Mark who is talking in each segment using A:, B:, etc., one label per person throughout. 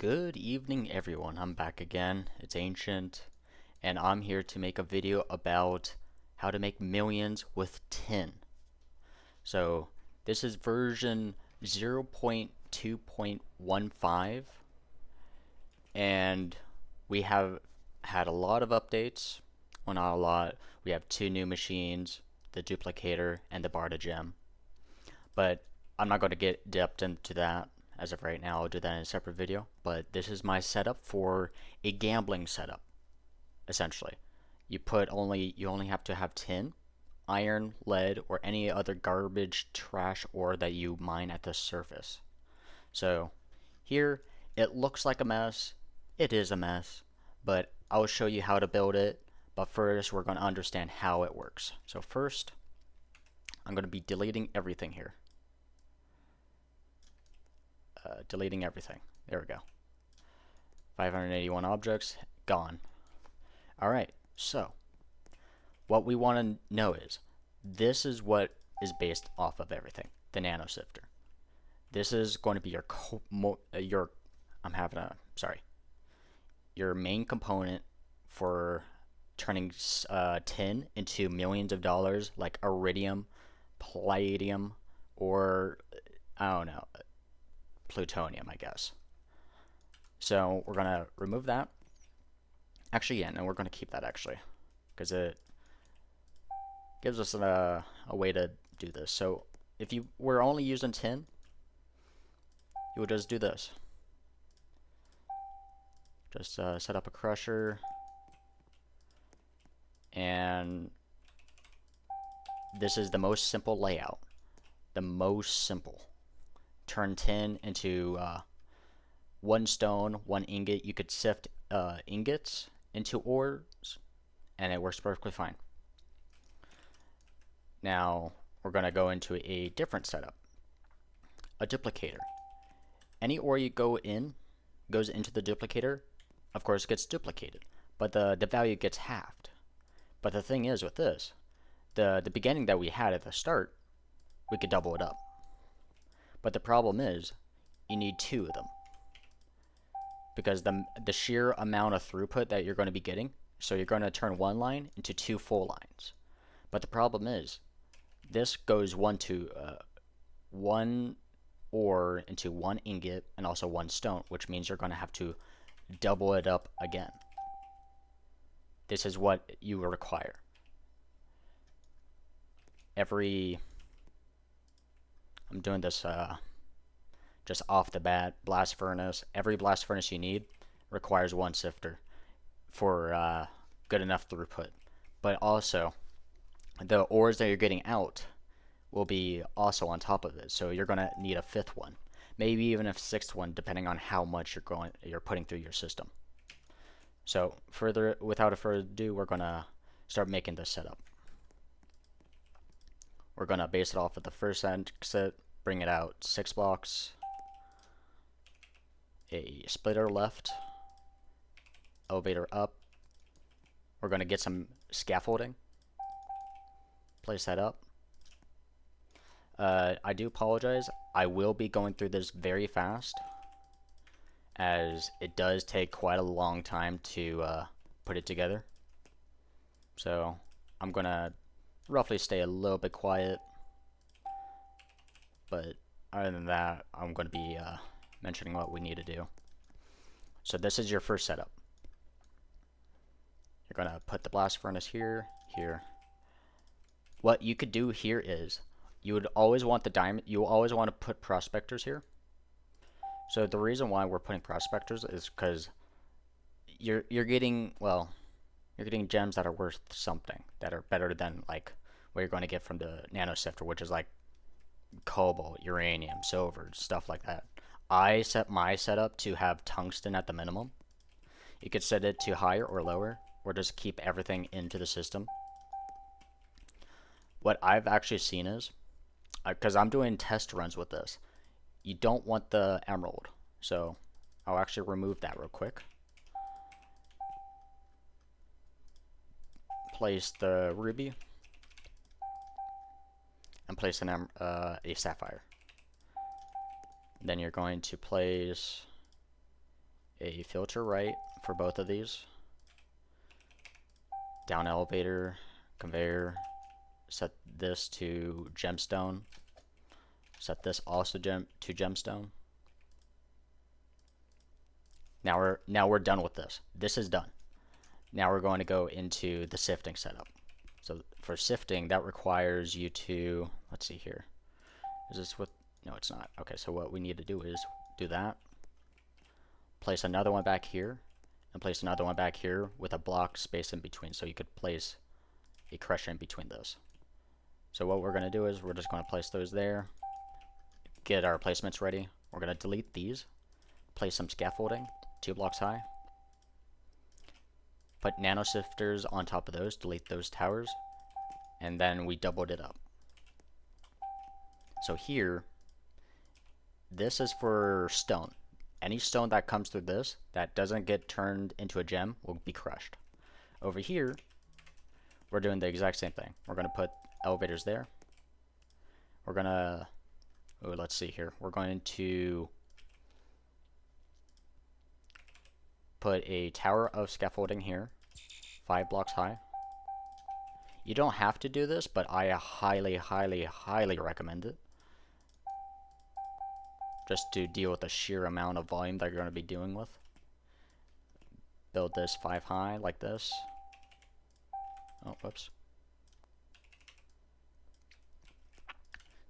A: Good evening, everyone. I'm back again. It's Ancient, and I'm here to make a video about how to make millions with tin. So, this is version 0.2.15, and we have had a lot of updates. Well, not a lot. We have two new machines, the duplicator and the Barta gem. But I'm not going to get depth into that as of right now. I'll do that in a separate video. But this is my setup for a gambling setup, essentially. You only have to have tin, iron, lead, or any other garbage, trash ore that you mine at the surface. So here it looks like a mess. It is a mess, but I'll show you how to build it. But first, we're going to understand how it works. So first, I'm going to be deleting everything here. Deleting everything. There we go. 581 objects, gone. Alright, so what we want to know is this is what is based off of everything. The nano sifter. This is going to be your main component for turning tin into millions of dollars, like iridium, palladium, or I don't know, plutonium, I guess. So we're gonna remove that. Actually, yeah, no, we're gonna keep that actually, because it gives us a way to do this. So if you were only using tin, you would just do this. Just set up a crusher, and this is the most simple layout. The most simple. Turn tin into one stone, one ingot. You could sift ingots into ores, and it works perfectly fine. Now, we're going to go into a different setup. A duplicator. Any ore you goes into the duplicator, of course, gets duplicated, but the value gets halved. But the thing is with this, the beginning that we had at the start, we could double it up. But the problem is, you need two of them. Because the sheer amount of throughput that you're going to be getting, so you're going to turn one line into two full lines. But the problem is, this goes one ore into one ingot and also one stone, which means you're going to have to double it up again. This is what you require. I'm doing this just off the bat. Blast furnace. Every blast furnace you need requires one sifter for good enough throughput. But also, the ores that you're getting out will be also on top of it. So you're going to need a fifth one, maybe even a sixth one, depending on how much you're putting through your system. So without further ado, we're going to start making this setup. We're going to base it off of the first exit, bring it out 6 blocks, a splitter left, elevator up. We're going to get some scaffolding, place that up. I do apologize, I will be going through this very fast, as it does take quite a long time to put it together. So I'm going to roughly stay a little bit quiet, but other than that, I'm going to be mentioning what we need to do. So this is your first setup. You're going to put the blast furnace here. What you could do here is, you would always want the diamond, you always want to put prospectors here. So the reason why we're putting prospectors is because you're getting gems that are worth something, that are better than like what you're going to get from the nano sifter, which is like cobalt, uranium, silver, stuff like that. I set my setup to have tungsten at the minimum. You could set it to higher or lower, or just keep everything into the system. What I've actually seen is, because I'm doing test runs with this, you don't want the emerald. So I'll actually remove that real quick. Place the ruby and place a sapphire. Then you're going to place a filter right for both of these. Down elevator, conveyor, set this to gemstone. Set this also to gemstone. Now we're done with this. This is done. Now we're going to go into the sifting setup. So for sifting, that requires you to, let's see here. Is this what? No, it's not. Okay, so what we need to do is do that. Place another one back here, and place another one back here with a block space in between. So you could place a crusher in between those. So what we're going to do is we're just going to place those there. Get our placements ready. We're going to delete these. Place some scaffolding, 2 blocks high. Put nano sifters on top of those, delete those towers, and then we doubled it up. So here, this is for stone. Any stone that comes through this that doesn't get turned into a gem will be crushed. Over here, we're doing the exact same thing. We're going to put elevators there. We're going to, let's see here. We're going to put a tower of scaffolding here, 5 blocks high. You don't have to do this, but I highly, highly, highly recommend it. Just to deal with the sheer amount of volume that you're going to be dealing with. Build this 5 high like this. Oh, whoops.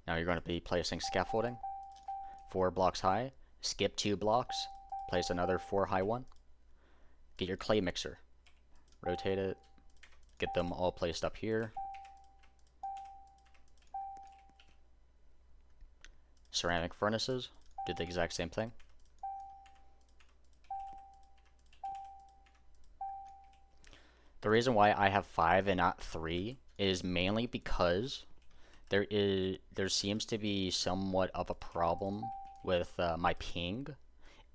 A: Now you're going to be placing scaffolding, 4 blocks high. Skip 2 blocks, place another 4 high one. Get your clay mixer, rotate it, get them all placed up here. Ceramic furnaces, do the exact same thing. The reason why I have 5 and not 3 is mainly because there seems to be somewhat of a problem with my ping.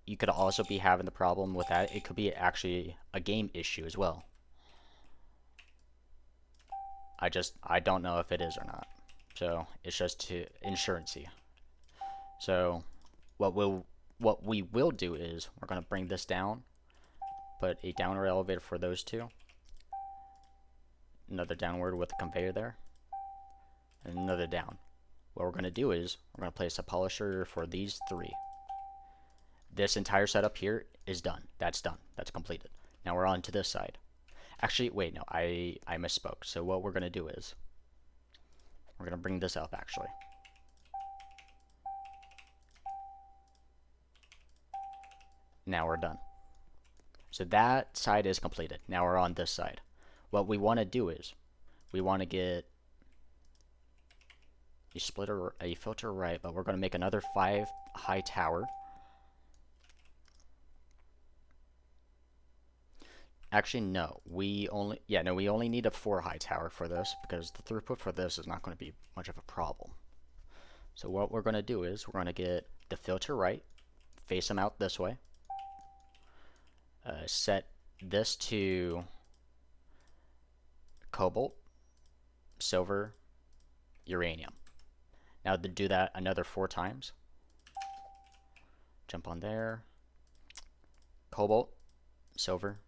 A: You could also be having the problem with that. It could be actually a game issue as well. I don't know if it is or not. So it's just to insurancy. So what we will do is we're going to bring this down, put a downward elevator for those 2, another downward with a conveyor there, and another down. What we're going to do is we're going to place a polisher for these 3. This entire setup here is done. That's done. That's completed. Now we're on to this side. Actually, wait, no, I misspoke. So what we're going to do is we're going to bring this up actually. Now we're done. So that side is completed. Now we're on this side. What we want to do is we want to get a splitter, a filter right, but we're going to make another 5 high tower. Actually, no. We only need a 4 high tower for this because the throughput for this is not going to be much of a problem. So what we're going to do is we're going to get the filter right, face them out this way. Set this to cobalt, silver, uranium. Now to do that another 4 times. Jump on there. Cobalt, silver,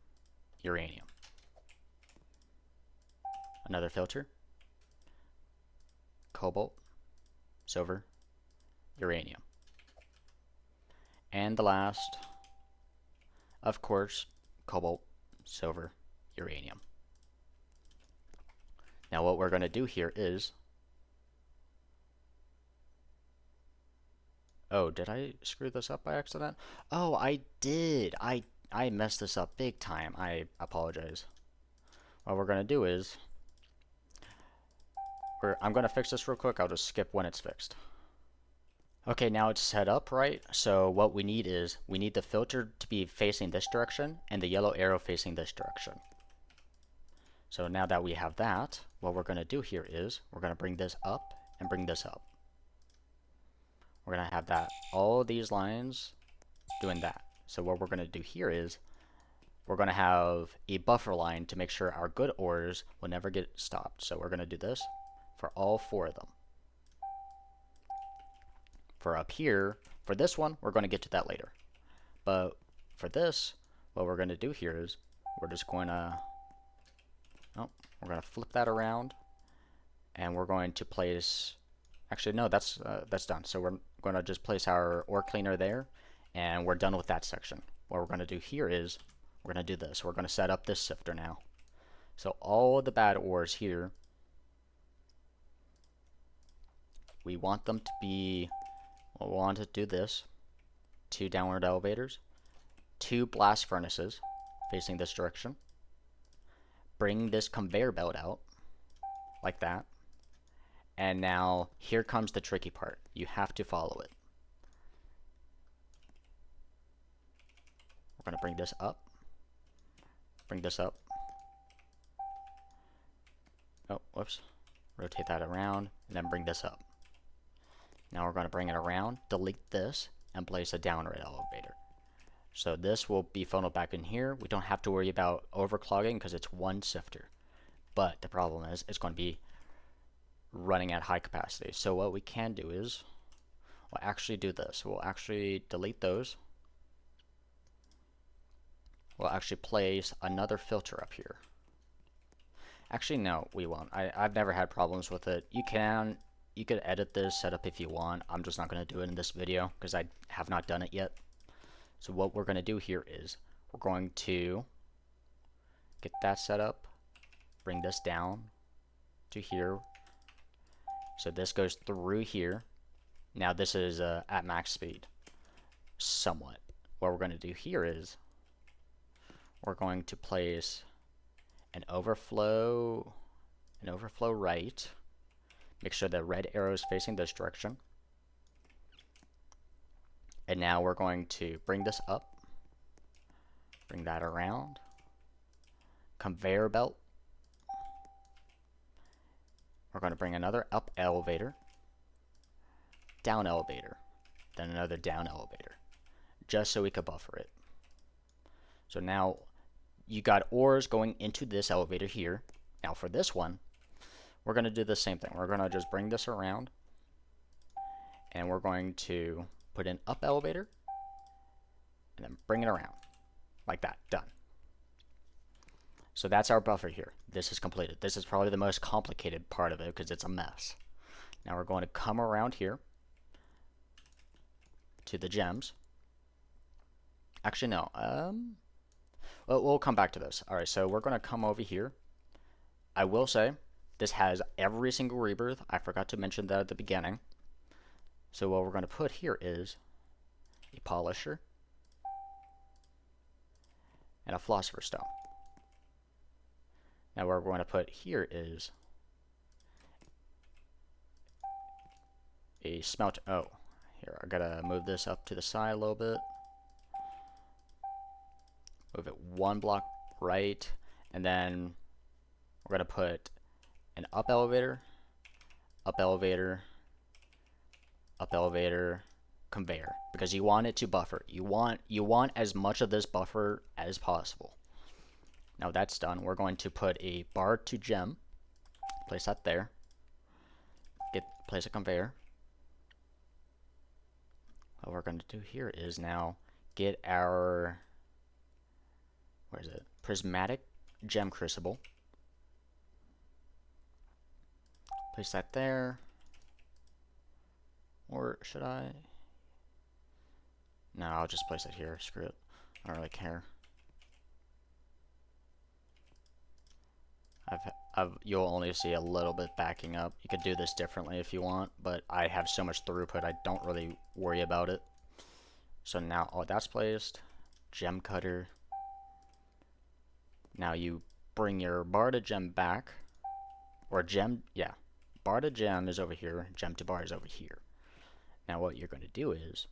A: uranium. Another filter. Cobalt, silver, uranium. And the last, of course, cobalt, silver, uranium. Now what we're going to do here is, oh, did I screw this up by accident? Oh, I did. I messed this up big time. I apologize. What we're going to do is, I'm going to fix this real quick. I'll just skip when it's fixed. Okay, now it's set up right. So what we need is, we need the filter to be facing this direction and the yellow arrow facing this direction. So now that we have that, what we're going to do here is, we're going to bring this up and bring this up. We're going to have that, all these lines doing that. So what we're going to do here is, we're going to have a buffer line to make sure our good ores will never get stopped. So we're going to do this for all 4 of them. For up here, for this one, we're going to get to that later. But for this, what we're going to do here is we're just going to, oh, we're going to flip that around, and we're going to place, actually no, that's done. So we're going to just place our ore cleaner there, and we're done with that section. What we're going to do here is we're going to do this. We're going to set up this sifter now. So all the bad ores here, we want them to be, well, we want to do this. 2 downward elevators, 2 blast furnaces facing this direction. Bring this conveyor belt out like that. And now here comes the tricky part. You have to follow it. We're going to bring this up. Bring this up. Oh, whoops. Rotate that around and then bring this up. Now we're going to bring it around, delete this, and place a downward elevator. So this will be funneled back in here. We don't have to worry about overclogging because it's one sifter. But the problem is it's going to be running at high capacity. So what we can do is we'll actually do this. We'll actually delete those. We'll actually place another filter up here. Actually, no, we won't. I've never had problems with it. You could edit this setup if you want. I'm just not going to do it in this video because I have not done it yet. So what we're going to do here is we're going to get that set up, bring this down to here. So this goes through here. Now this is at max speed, somewhat. What we're going to do here is we're going to place an overflow right. Make sure the red arrow is facing this direction. And now we're going to bring this up, bring that around, conveyor belt. We're going to bring another up elevator, down elevator, then another down elevator, just so we could buffer it. So now you got ores going into this elevator here. Now for this one, we're going to do the same thing. We're going to just bring this around, and we're going to put an up elevator, and then bring it around, like that, done. So that's our buffer here. This is completed. This is probably the most complicated part of it because it's a mess. Now we're going to come around here to the gems. Actually, no. Well, we'll come back to this. All right, so we're going to come over here. I will say this has every single rebirth. I forgot to mention that at the beginning. So what we're going to put here is a polisher and a philosopher's stone. Now what we're going to put here is a smelter. Oh, here, I gotta move this up to the side a little bit. Move it 1 block right, and then we're gonna put an up elevator, up elevator, up elevator, conveyor, because you want it to buffer. You want as much of this buffer as possible. Now that's done. We're going to put a bar to gem, place that there, place a conveyor. What we're going to do here is now get our, where is it? Prismatic gem crucible. Place that there. Or should I? No, I'll just place it here. Screw it. I don't really care. You'll only see a little bit backing up. You could do this differently if you want, but I have so much throughput I don't really worry about it. So now all that's placed. Gem cutter. Now you bring your bar to gem back, or gem, yeah, bar to gem is over here, gem to bar is over here. Now what you're going to do is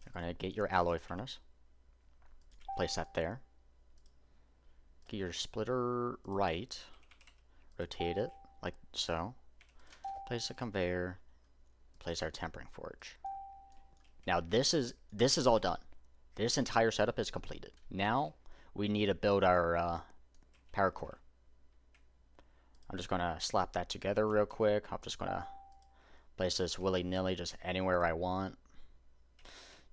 A: you're going to get your alloy furnace, place that there. Get your splitter right, rotate it like so, place a conveyor, place our tempering forge. Now this is all done. This entire setup is completed. Now we need to build our power core. I'm just gonna slap that together real quick. I'm just gonna place this willy-nilly just anywhere I want.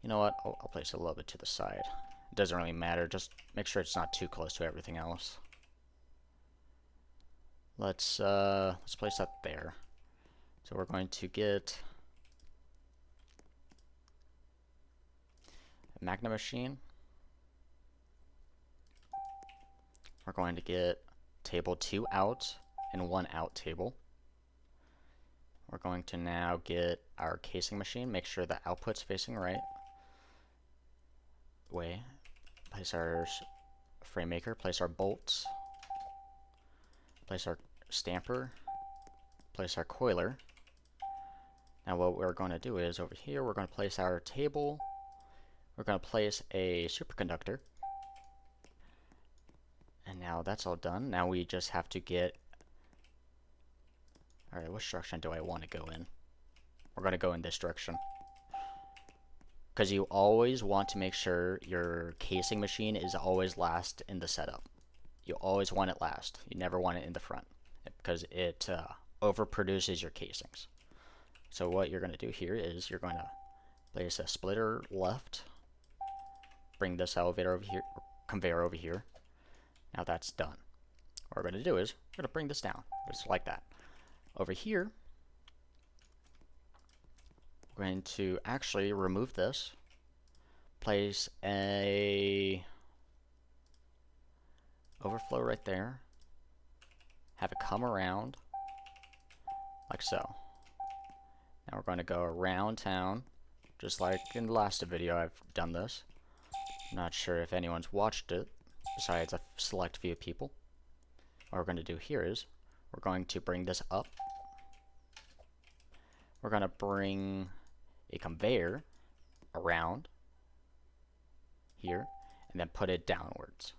A: You know what? I'll place it a little bit to the side. It doesn't really matter. Just make sure it's not too close to everything else. Let's place that there. So we're going to get a magnet machine. We're going to get table 2 out and 1 out table. We're going to now get our casing machine. Make sure the output's facing right way. Place our frame maker. Place our bolts. Place our stamper. Place our coiler. Now what we're going to do is over here we're going to place our table. We're going to place a superconductor. And now that's all done. Now we just have to get... Alright, which direction do I want to go in? We're going to go in this direction. Because you always want to make sure your casing machine is always last in the setup. You always want it last. You never want it in the front. Because it overproduces your casings. So what you're going to do here is you're going to place a splitter left. Bring this elevator over here, conveyor over here. Now that's done. What we're going to do is we're going to bring this down, just like that. Over here, we're going to actually remove this, place a overflow right there, have it come around, like so. Now we're going to go around town, just like in the last video I've done this. I'm not sure if anyone's watched it, besides a select few people. What we're going to do here is, we're going to bring this up. We're going to bring a conveyor around here, and then put it downwards.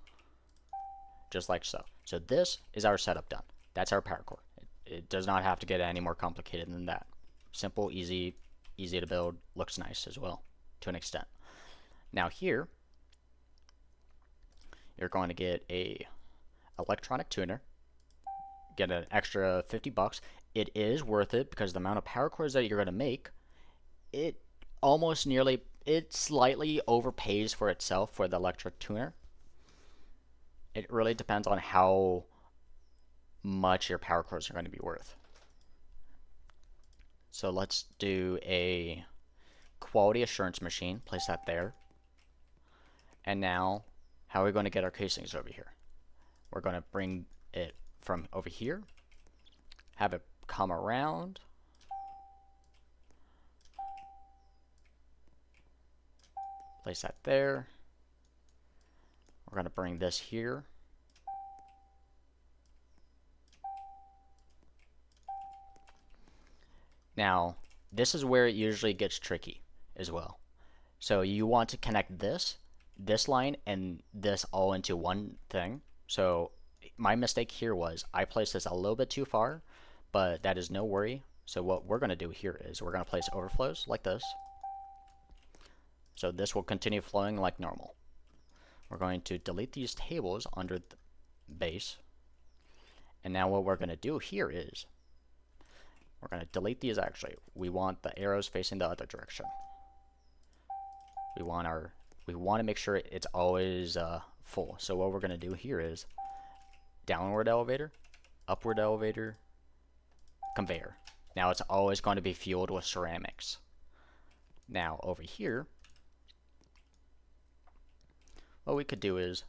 A: Just like so. So this is our setup done. That's our power core. It does not have to get any more complicated than that. Simple, easy to build, looks nice as well, to an extent. Now here, you're going to get a electronic tuner, get an extra 50 bucks. It is worth it because the amount of power cores that you're going to make, it slightly overpays for itself for the electric tuner. It really depends on how much your power cores are going to be worth. So let's do a quality assurance machine, place that there. And now, how are we going to get our casings over here? We're going to bring it from over here, have it come around, place that there. We're going to bring this here. Now, this is where it usually gets tricky as well. So you want to connect this line, and this all into one thing. So my mistake here was I placed this a little bit too far, but that is no worry. So what we're going to do here is we're going to place overflows like this. So this will continue flowing like normal. We're going to delete these tables under the base. And now what we're going to do here is we're going to delete these. Actually, we want the arrows facing the other direction. We want to make sure it's always full. So what we're going to do here is downward elevator, upward elevator, conveyor. Now it's always going to be fueled with ceramics. Now over here, what we could do is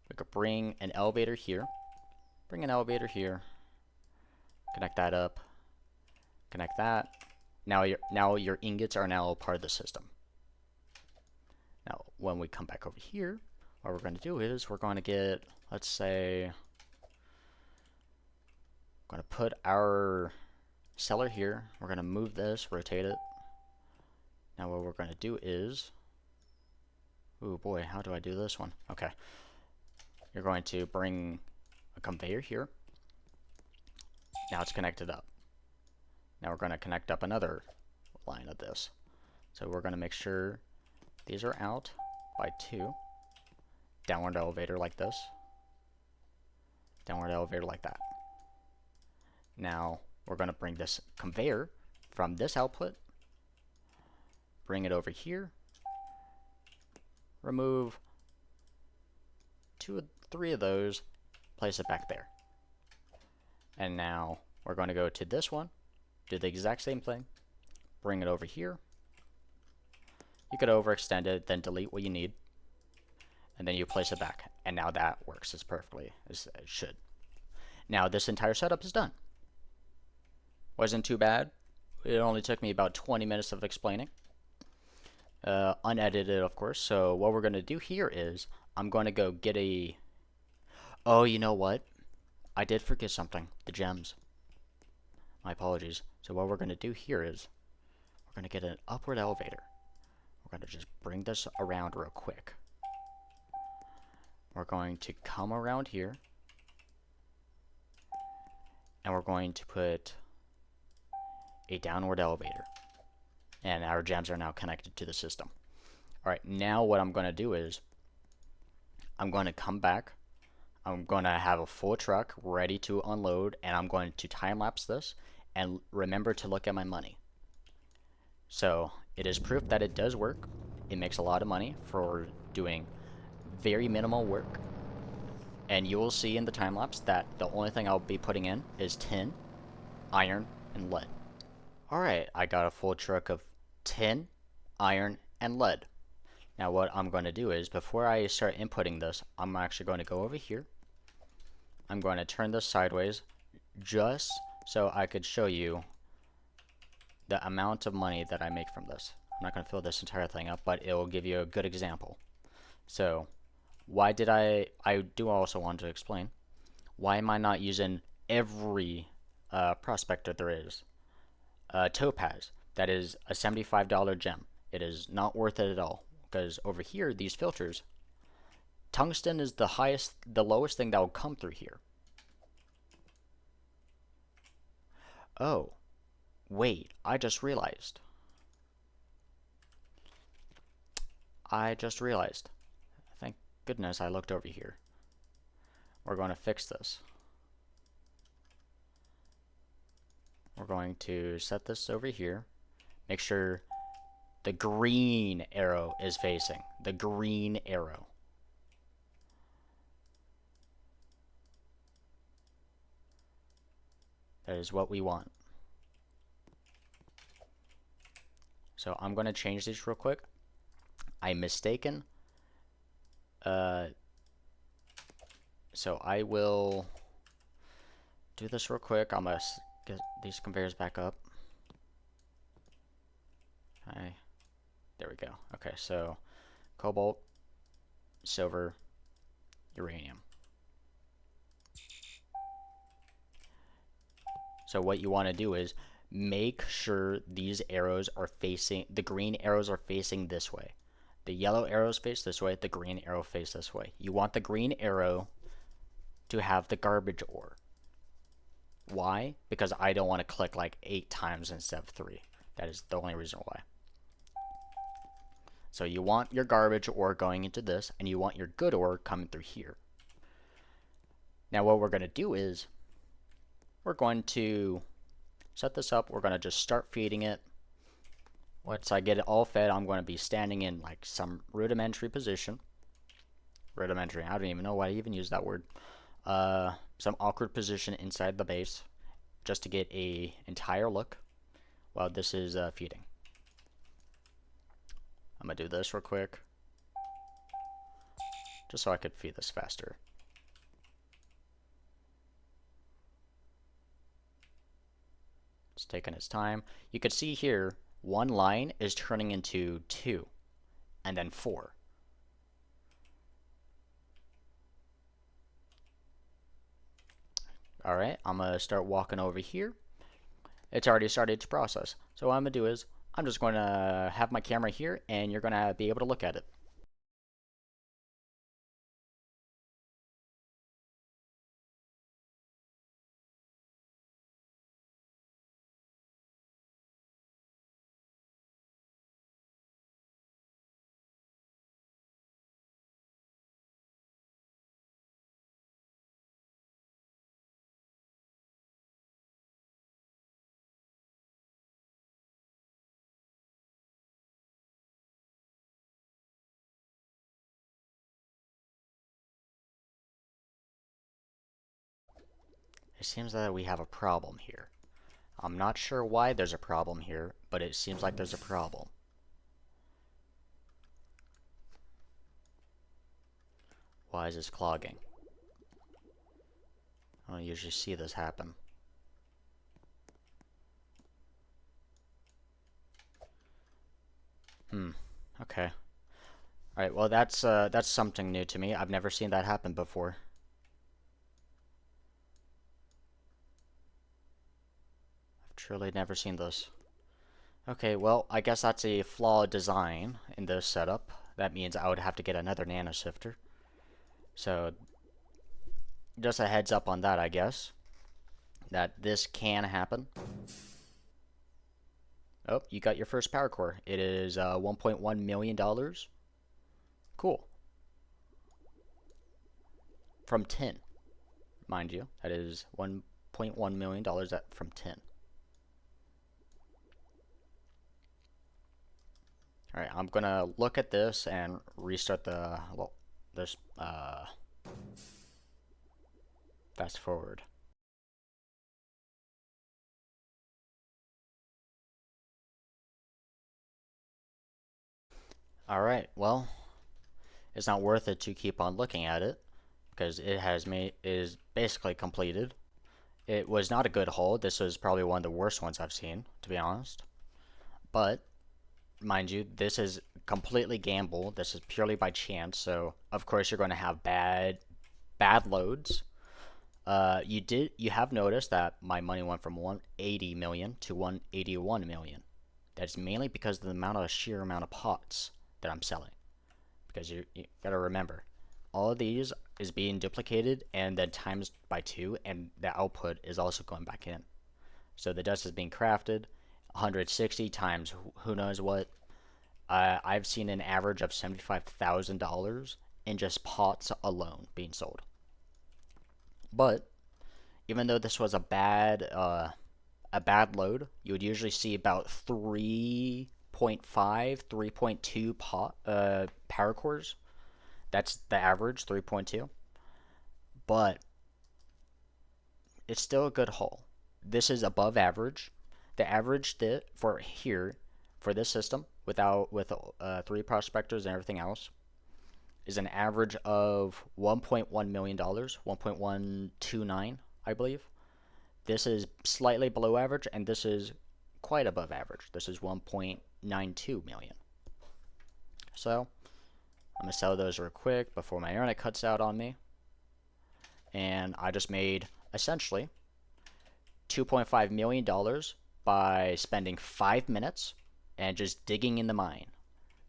A: we could bring an elevator here, connect that up, connect that. Now your ingots are now part of the system. Now when we come back over here, what we're going to do is we're going to get, let's say, we're going to put our seller here. We're going to move this, rotate it. Now what we're going to do is, oh boy, how do I do this one? Okay. You're going to bring a conveyor here. Now it's connected up. Now we're going to connect up another line of this. So we're going to make sure these are out by 2. Downward elevator like this. Downward elevator like that. Now we're going to bring this conveyor from this output, bring it over here, remove three of those, place it back there. And now we're going to go to this one, do the exact same thing, bring it over here. You could overextend it, then delete what you need, and then you place it back. And now that works as perfectly as it should. Now this entire setup is done. Wasn't too bad. It only took me about 20 minutes of explaining. Unedited, of course. So what we're going to do here is I'm going to go get a... Oh, you know what? I did forget something. The gems. My apologies. So what we're going to do here is we're going to get an upward elevator. We're going to just bring this around real quick. We're going to come around here. And we're going to put a downward elevator. And our gems are now connected to the system. Alright, now what I'm going to do is I'm going to come back. I'm going to have a full truck ready to unload, and I'm going to time-lapse this, and remember to look at my money. So, it is proof that it does work. It makes a lot of money for doing very minimal work. And you will see in the time-lapse that the only thing I'll be putting in is tin, iron, and lead. Alright, I got a full truck of tin, iron, and lead. Now what I'm going to do is, before I start inputting this, I'm actually going to go over here. I'm going to turn this sideways just so I could show you the amount of money that I make from this. I'm not going to fill this entire thing up, but it will give you a good example. So, why did I do also want to explain, why am I not using every prospector there is? Topaz, that is a $75 gem. It is not worth it at all, because over here, these filters, tungsten is the lowest thing that will come through here. Oh, wait, I just realized. Thank goodness I looked over here. We're going to fix this. We're going to set this over here. Make sure the green arrow is facing. The green arrow. That is what we want. So I'm going to change these real quick. I'm mistaken. So I will do this real quick. I'm going to get these conveyors back up. Okay. There we go. Okay, so cobalt, silver, uranium. So what you want to do is make sure these arrows are facing, the green arrows are facing this way. The yellow arrows face this way, the green arrow face this way. You want the green arrow to have the garbage ore. Why? Because I don't want to click like 8 times instead of 3. That is the only reason why. So you want your garbage ore going into this, and you want your good ore coming through here. Now what we're going to do is, we're going to set this up. We're going to just start feeding it. Once I get it all fed, I'm going to be standing in like some rudimentary position. Rudimentary, I don't even know why I even use that word. Some awkward position inside the base, just to get a entire look while this is feeding. I'm going to do this real quick, just so I could feed this faster. It's taking its time. You can see here, one line is turning into 2, and then 4. Alright, I'm going to start walking over here. It's already started to process. So what I'm going to do is, I'm just going to have my camera here, and you're going to be able to look at it. it seems that we have a problem here. I'm not sure why there's a problem here, but it seems like there's a problem. Why is this clogging? I don't usually see this happen. Okay. Alright, well that's something new to me. I've never seen that happen before. I've truly never seen this. Okay, well, I guess that's a flawed design in this setup. That means I would have to get another nano sifter. So, just a heads up on that, I guess. That this can happen. Oh, you got your first power core. It is $1.1 million. Cool. From 10, mind you. That is $1.1 million from 10. Alright, I'm gonna look at this and restart the, well, this, fast forward. Alright, well, it's not worth it to keep on looking at it, because is basically completed. It was not a good haul. This was probably one of the worst ones I've seen, to be honest. But, mind you, this is completely gamble. This is purely by chance, so of course you're going to have bad loads. You have noticed that my money went from 180 million to 181 million. That's mainly because of the sheer amount of pots that I'm selling. Because you gotta remember, all of these is being duplicated and then times by 2, and the output is also going back in. So the dust is being crafted 160 times who knows what. I've seen an average of $75,000 in just pots alone being sold. But even though this was a bad load, you would usually see about 3.5, 3.2 power cores. That's the average, 3.2. But it's still a good haul. This is above average. The average for here, for this system, with 3 prospectors and everything else, is an average of $1.1 million, 1.129, I believe. This is slightly below average, and this is quite above average. This is 1.92 million. So, I'm going to sell those real quick before my internet cuts out on me. And I just made, essentially, $2.5 million by spending 5 minutes and just digging in the mine.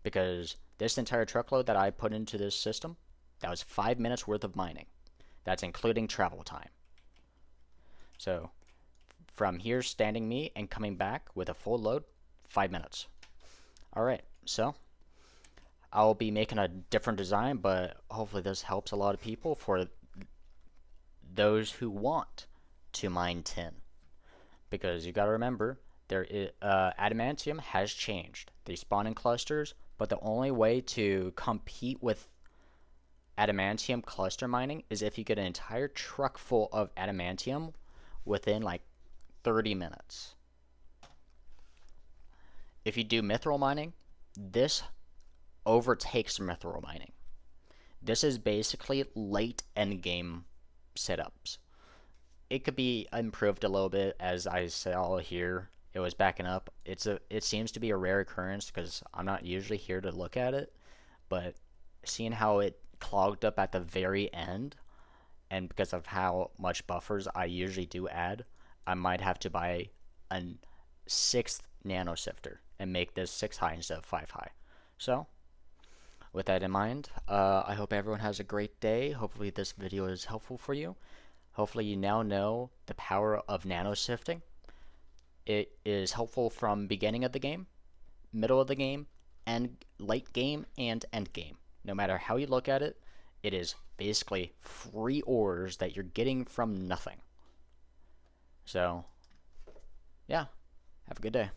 A: Because this entire truckload that I put into this system, that was 5 minutes worth of mining. That's including travel time. So, from here standing me and coming back with a full load, 5 minutes. Alright, so I'll be making a different design, but hopefully this helps a lot of people for those who want to mine tin. Because you gotta remember, adamantium has changed. They spawn in clusters, but the only way to compete with adamantium cluster mining is if you get an entire truck full of adamantium within like 30 minutes. If you do mithril mining, this overtakes mithril mining. This is basically late endgame setups. It could be improved a little bit, as I saw here. It was backing up. It seems to be a rare occurrence because I'm not usually here to look at it, but seeing how it clogged up at the very end, and because of how much buffers I usually do add, I might have to buy a 6th nano sifter and make this 6 high instead of 5 high. So, with that in mind, I hope everyone has a great day. Hopefully this video is helpful for you. Hopefully you now know the power of nano sifting. It is helpful from beginning of the game, middle of the game, and late game and end game. No matter how you look at it, it is basically free ores that you're getting from nothing. So, yeah, have a good day.